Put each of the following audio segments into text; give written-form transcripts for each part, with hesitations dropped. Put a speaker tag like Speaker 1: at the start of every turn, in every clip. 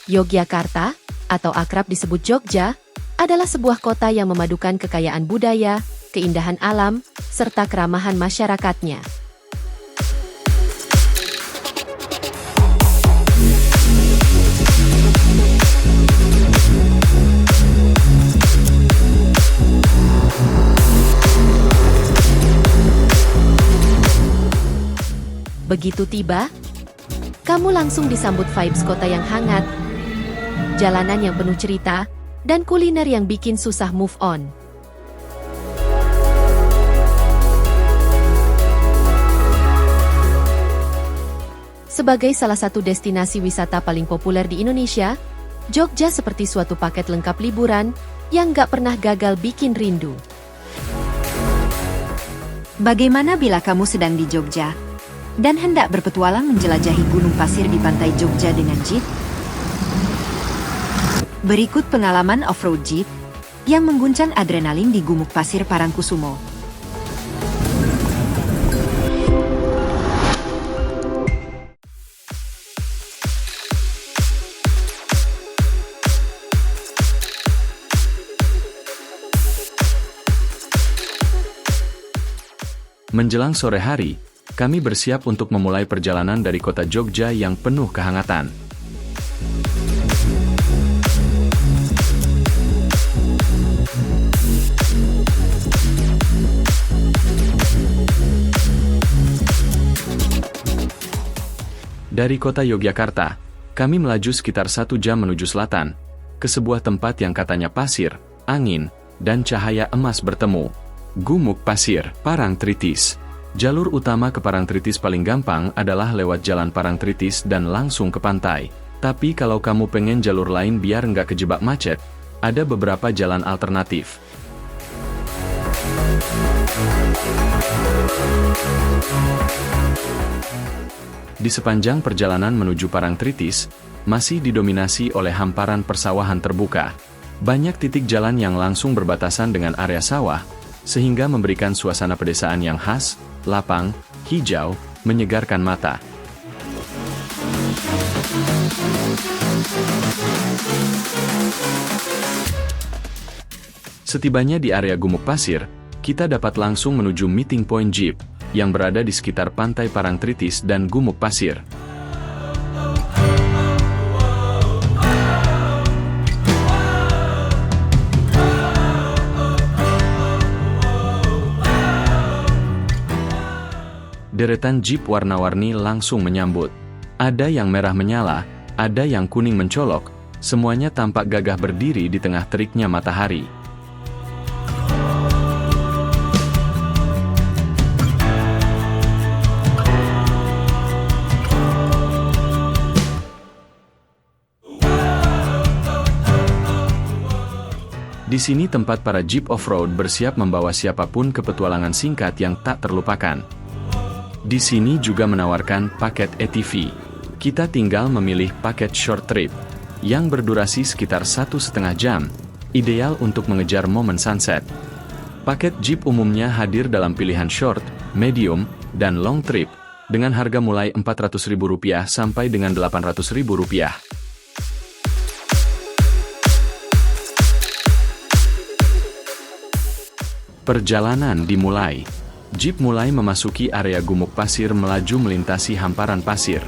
Speaker 1: Yogyakarta, atau akrab disebut Jogja, adalah sebuah kota yang memadukan kekayaan budaya, keindahan alam, serta keramahan masyarakatnya. Begitu tiba, kamu langsung disambut vibes kota yang hangat, jalanan yang penuh cerita, dan kuliner yang bikin susah move on. Sebagai salah satu destinasi wisata paling populer di Indonesia, Jogja seperti suatu paket lengkap liburan yang gak pernah gagal bikin rindu.
Speaker 2: Bagaimana bila kamu sedang di Jogja dan hendak berpetualang menjelajahi gunung pasir di pantai Jogja dengan jeep? Berikut pengalaman off-road jeep yang mengguncang adrenalin di Gumuk Pasir Parangkusumo.
Speaker 3: Menjelang sore hari, kami bersiap untuk memulai perjalanan dari kota Jogja yang penuh kehangatan. Dari kota Yogyakarta, kami melaju sekitar 1 jam menuju selatan, ke sebuah tempat yang katanya pasir, angin, dan cahaya emas bertemu. Gumuk Pasir, Parangtritis. Jalur utama ke Parangtritis paling gampang adalah lewat Jalan Parangtritis dan langsung ke pantai. Tapi kalau kamu pengen jalur lain biar nggak kejebak macet, ada beberapa jalan alternatif. Di sepanjang perjalanan menuju Parangtritis, masih didominasi oleh hamparan persawahan terbuka. Banyak titik jalan yang langsung berbatasan dengan area sawah, sehingga memberikan suasana pedesaan yang khas, lapang, hijau, menyegarkan mata. Setibanya di area Gumuk Pasir, kita dapat langsung menuju meeting point jeep, yang berada di sekitar pantai Parangtritis dan Gumuk Pasir. Deretan jeep warna-warni langsung menyambut. Ada yang merah menyala, ada yang kuning mencolok, semuanya tampak gagah berdiri di tengah teriknya matahari. Di sini tempat para jeep off-road bersiap membawa siapapun ke petualangan singkat yang tak terlupakan. Di sini juga menawarkan paket ATV. Kita tinggal memilih paket short trip, yang berdurasi sekitar 1,5 jam, ideal untuk mengejar momen sunset. Paket jeep umumnya hadir dalam pilihan short, medium, dan long trip, dengan harga mulai Rp400.000 sampai dengan Rp800.000. Perjalanan dimulai. Jeep mulai memasuki area Gumuk Pasir melaju melintasi hamparan pasir.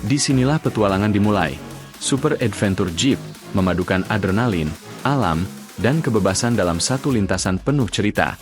Speaker 3: Disinilah petualangan dimulai. Super Adventure Jeep, memadukan adrenalin, alam, dan kebebasan dalam satu lintasan penuh cerita.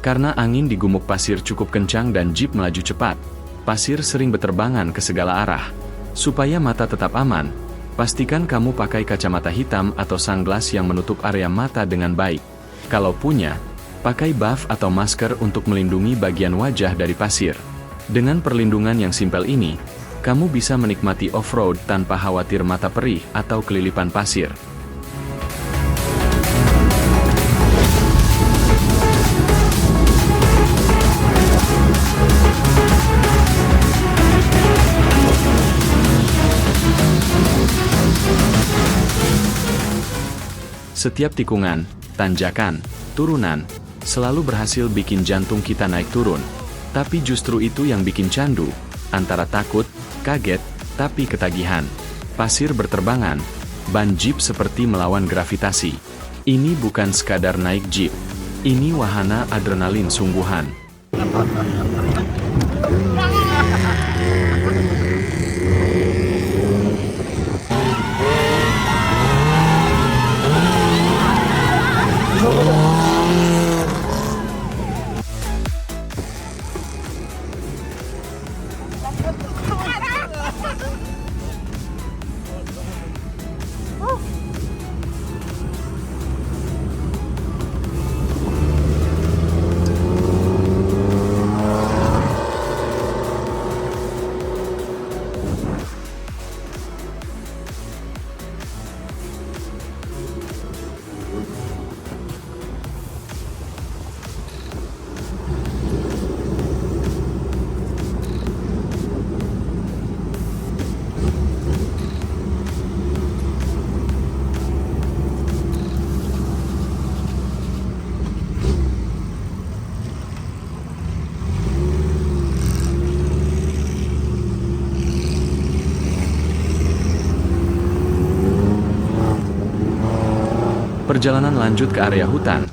Speaker 3: Karena angin di gumuk pasir cukup kencang dan jeep melaju cepat, pasir sering berterbangan ke segala arah. Supaya mata tetap aman, pastikan kamu pakai kacamata hitam atau sunglass yang menutup area mata dengan baik. Kalau punya, pakai buff atau masker untuk melindungi bagian wajah dari pasir. Dengan perlindungan yang simpel ini, kamu bisa menikmati off-road tanpa khawatir mata perih atau kelilipan pasir. Setiap tikungan, tanjakan, turunan, selalu berhasil bikin jantung kita naik turun. Tapi justru itu yang bikin candu, antara takut, kaget, tapi ketagihan. Pasir berterbangan, ban jeep seperti melawan gravitasi. Ini bukan sekadar naik jeep. Ini wahana adrenalin sungguhan. Perjalanan lanjut ke area hutan.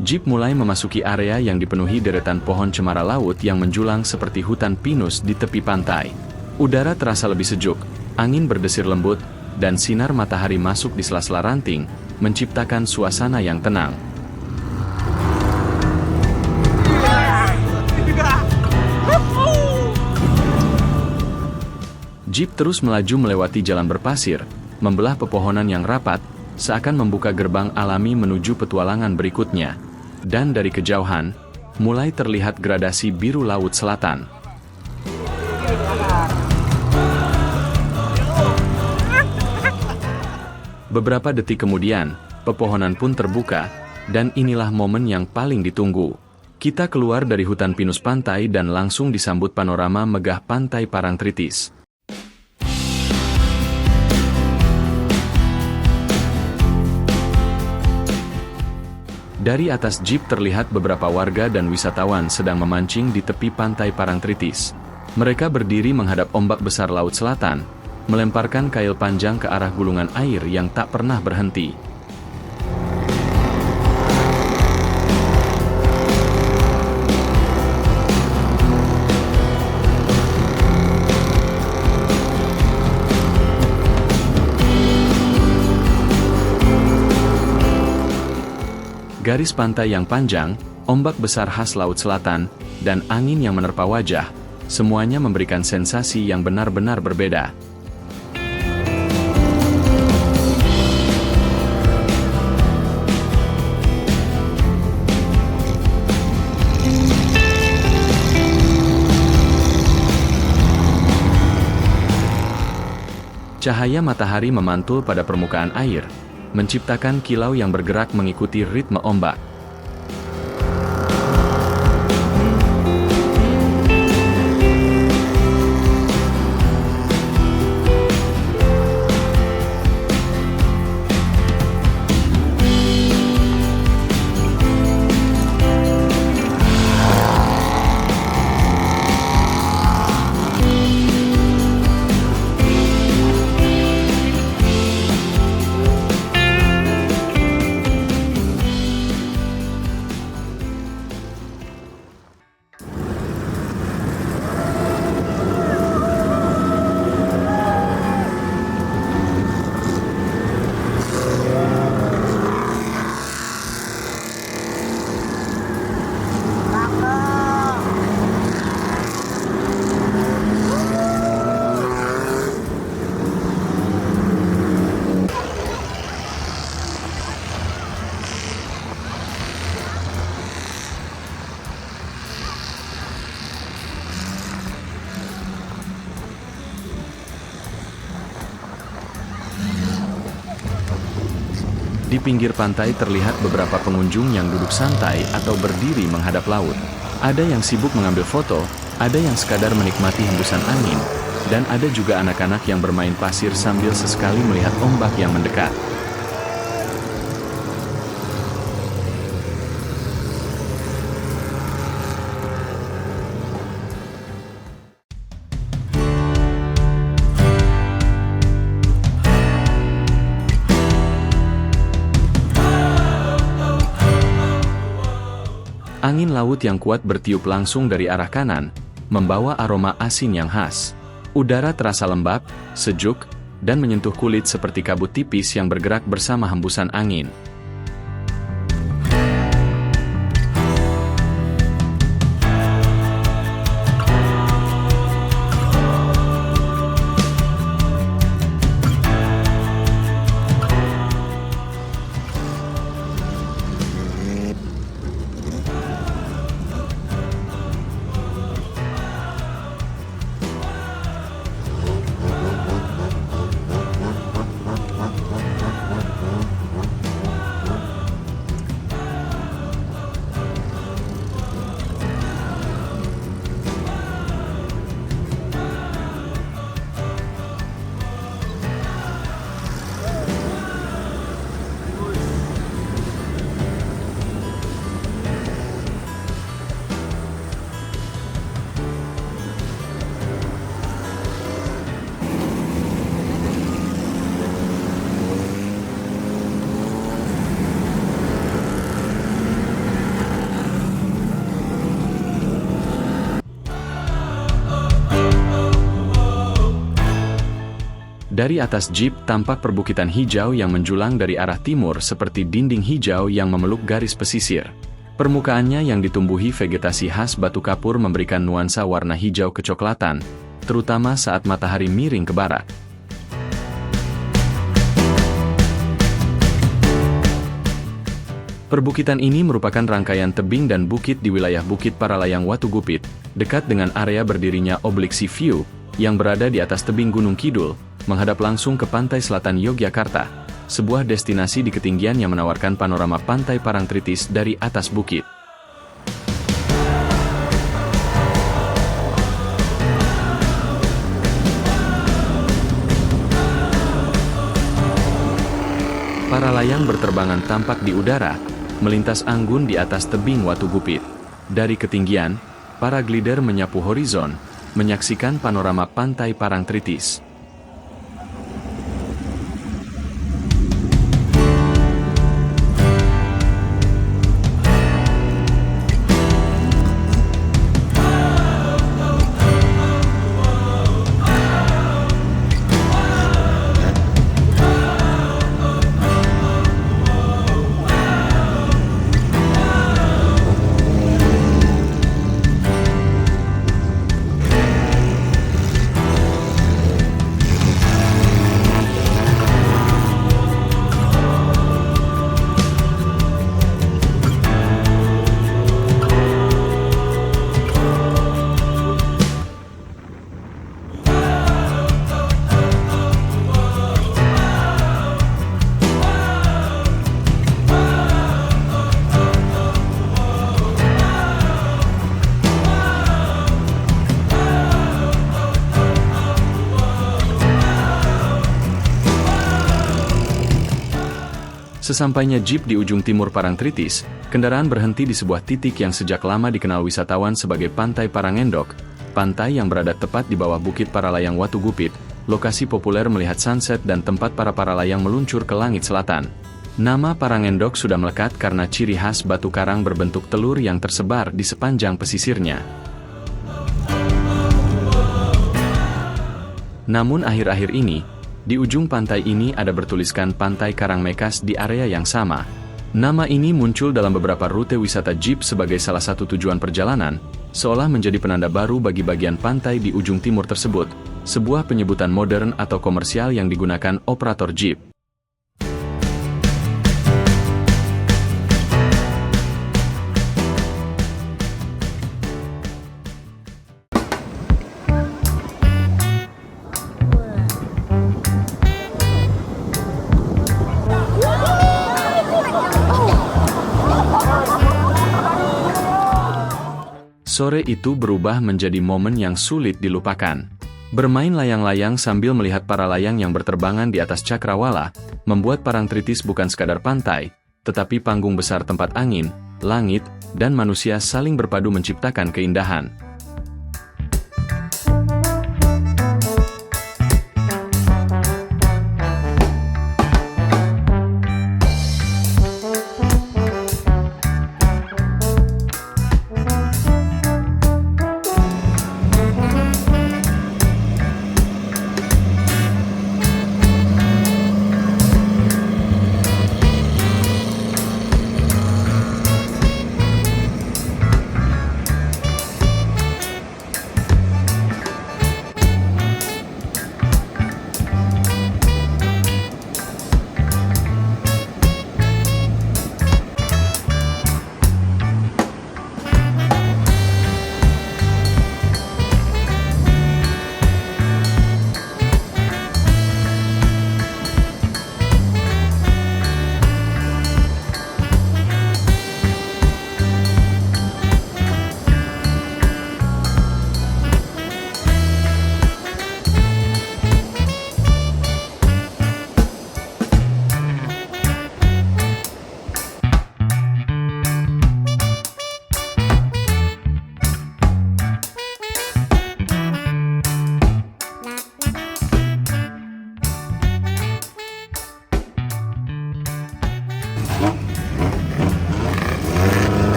Speaker 3: Jeep mulai memasuki area yang dipenuhi deretan pohon cemara laut yang menjulang seperti hutan pinus di tepi pantai. Udara terasa lebih sejuk, angin berdesir lembut, dan sinar matahari masuk di sela-sela ranting, menciptakan suasana yang tenang. Jeep terus melaju melewati jalan berpasir, membelah pepohonan yang rapat, seakan membuka gerbang alami menuju petualangan berikutnya. Dan dari kejauhan, mulai terlihat gradasi biru laut selatan. Beberapa detik kemudian, pepohonan pun terbuka, dan inilah momen yang paling ditunggu. Kita keluar dari hutan pinus pantai dan langsung disambut panorama megah pantai Parangtritis. Dari atas jeep terlihat beberapa warga dan wisatawan sedang memancing di tepi pantai Parangtritis. Mereka berdiri menghadap ombak besar laut selatan, melemparkan kail panjang ke arah gulungan air yang tak pernah berhenti. Garis pantai yang panjang, ombak besar khas laut selatan, dan angin yang menerpa wajah, semuanya memberikan sensasi yang benar-benar berbeda. Cahaya matahari memantul pada permukaan air, menciptakan kilau yang bergerak mengikuti ritme ombak. Di pinggir pantai terlihat beberapa pengunjung yang duduk santai atau berdiri menghadap laut. Ada yang sibuk mengambil foto, ada yang sekadar menikmati hembusan angin, dan ada juga anak-anak yang bermain pasir sambil sesekali melihat ombak yang mendekat. Angin laut yang kuat bertiup langsung dari arah kanan, membawa aroma asin yang khas. Udara terasa lembab, sejuk, dan menyentuh kulit seperti kabut tipis yang bergerak bersama hembusan angin. Dari atas jeep tampak perbukitan hijau yang menjulang dari arah timur seperti dinding hijau yang memeluk garis pesisir. Permukaannya yang ditumbuhi vegetasi khas batu kapur memberikan nuansa warna hijau kecoklatan, terutama saat matahari miring ke barat. Perbukitan ini merupakan rangkaian tebing dan bukit di wilayah Bukit Paralayang Watugupit, dekat dengan area berdirinya Oblique Sea View, yang berada di atas tebing Gunung Kidul, menghadap langsung ke pantai selatan Yogyakarta, sebuah destinasi di ketinggian yang menawarkan panorama pantai Parangtritis dari atas bukit. Para layang berterbangan tampak di udara, melintas anggun di atas tebing Watugupit. Dari ketinggian, para glider menyapu horizon, menyaksikan panorama pantai Parangtritis. Sesampainya jeep di ujung timur Parangtritis, kendaraan berhenti di sebuah titik yang sejak lama dikenal wisatawan sebagai Pantai Parangendok, pantai yang berada tepat di bawah Bukit Paralayang Watu Gupit, lokasi populer melihat sunset dan tempat para paralayang meluncur ke langit selatan. Nama Parangendok sudah melekat karena ciri khas batu karang berbentuk telur yang tersebar di sepanjang pesisirnya. Namun akhir-akhir ini, di ujung pantai ini ada bertuliskan Pantai Karangmekas di area yang sama. Nama ini muncul dalam beberapa rute wisata jeep sebagai salah satu tujuan perjalanan, seolah menjadi penanda baru bagi bagian pantai di ujung timur tersebut, sebuah penyebutan modern atau komersial yang digunakan operator jeep. Sore itu berubah menjadi momen yang sulit dilupakan. Bermain layang-layang sambil melihat para layang yang berterbangan di atas cakrawala, membuat Parangtritis bukan sekadar pantai, tetapi panggung besar tempat angin, langit, dan manusia saling berpadu menciptakan keindahan.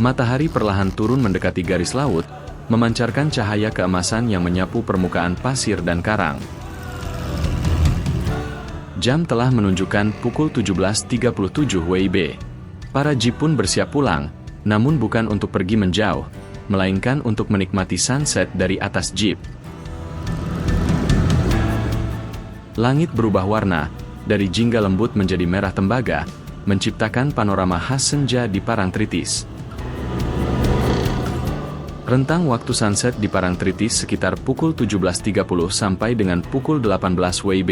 Speaker 3: Matahari perlahan turun mendekati garis laut, memancarkan cahaya keemasan yang menyapu permukaan pasir dan karang. Jam telah menunjukkan pukul 17.37 WIB. Para jeep pun bersiap pulang, namun bukan untuk pergi menjauh, melainkan untuk menikmati sunset dari atas jeep. Langit berubah warna, dari jingga lembut menjadi merah tembaga, menciptakan panorama khas senja di Parangtritis. Rentang waktu sunset di Parangtritis sekitar pukul 17.30 sampai dengan pukul 18 WIB.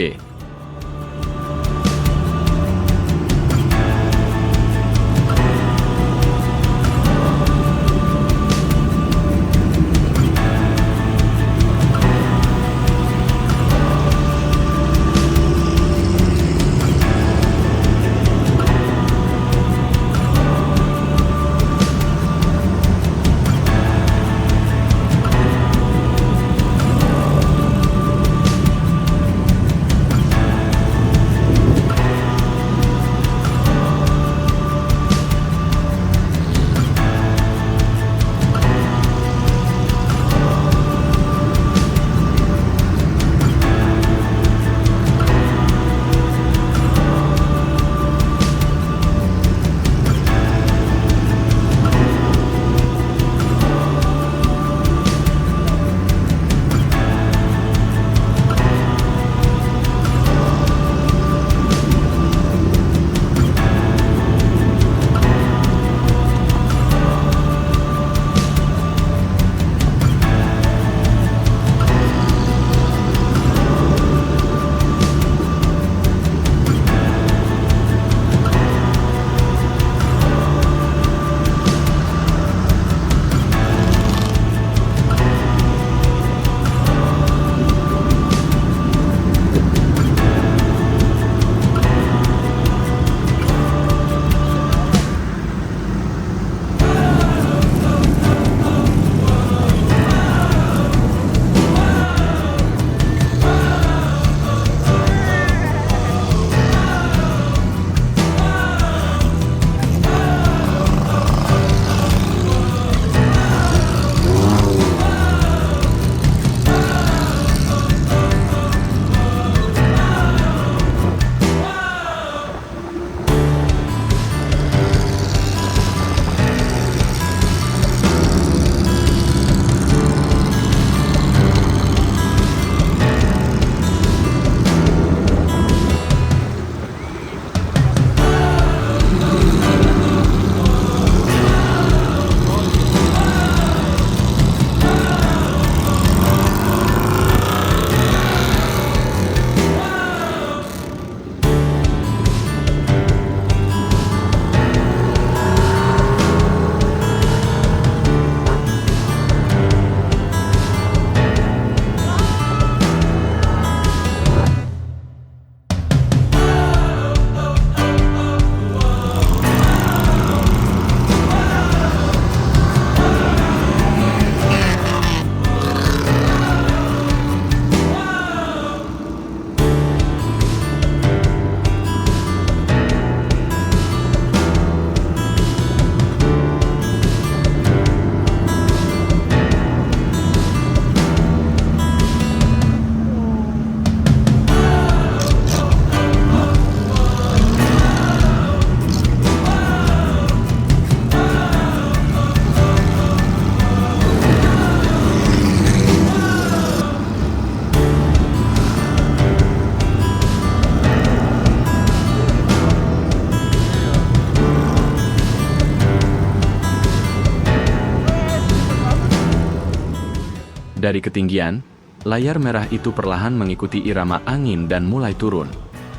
Speaker 3: Dari ketinggian, layar merah itu perlahan mengikuti irama angin dan mulai turun.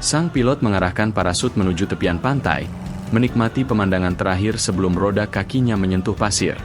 Speaker 3: Sang pilot mengarahkan parasut menuju tepian pantai, menikmati pemandangan terakhir sebelum roda kakinya menyentuh pasir.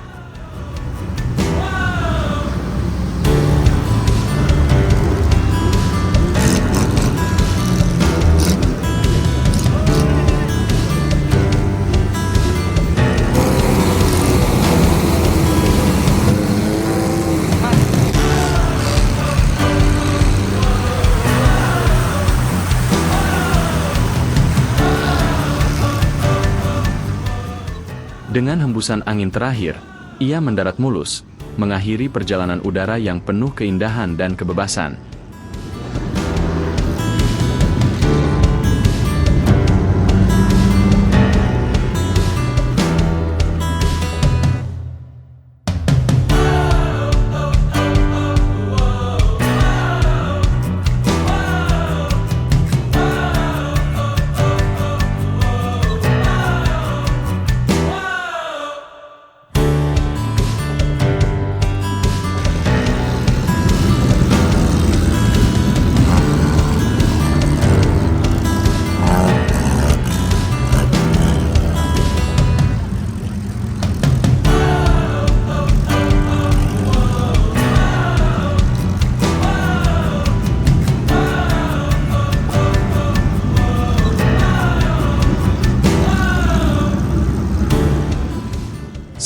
Speaker 3: Dengan hembusan angin terakhir, ia mendarat mulus, mengakhiri perjalanan udara yang penuh keindahan dan kebebasan.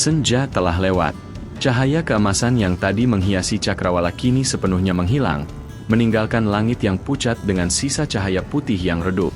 Speaker 3: Senja telah lewat. Cahaya keemasan yang tadi menghiasi cakrawala kini sepenuhnya menghilang, meninggalkan langit yang pucat dengan sisa cahaya putih yang redup.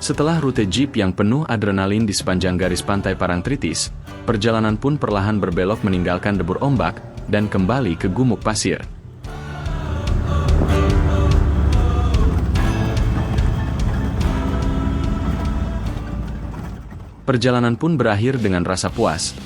Speaker 3: Setelah rute jeep yang penuh adrenalin di sepanjang garis pantai Parangtritis, perjalanan pun perlahan berbelok meninggalkan debur ombak dan kembali ke gumuk pasir. Perjalanan pun berakhir dengan rasa puas.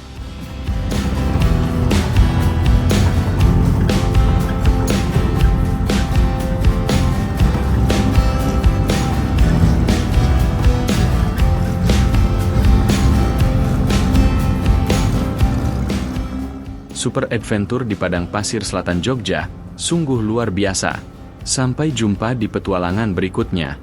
Speaker 3: Super adventure di padang pasir selatan Jogja, sungguh luar biasa. Sampai jumpa di petualangan berikutnya.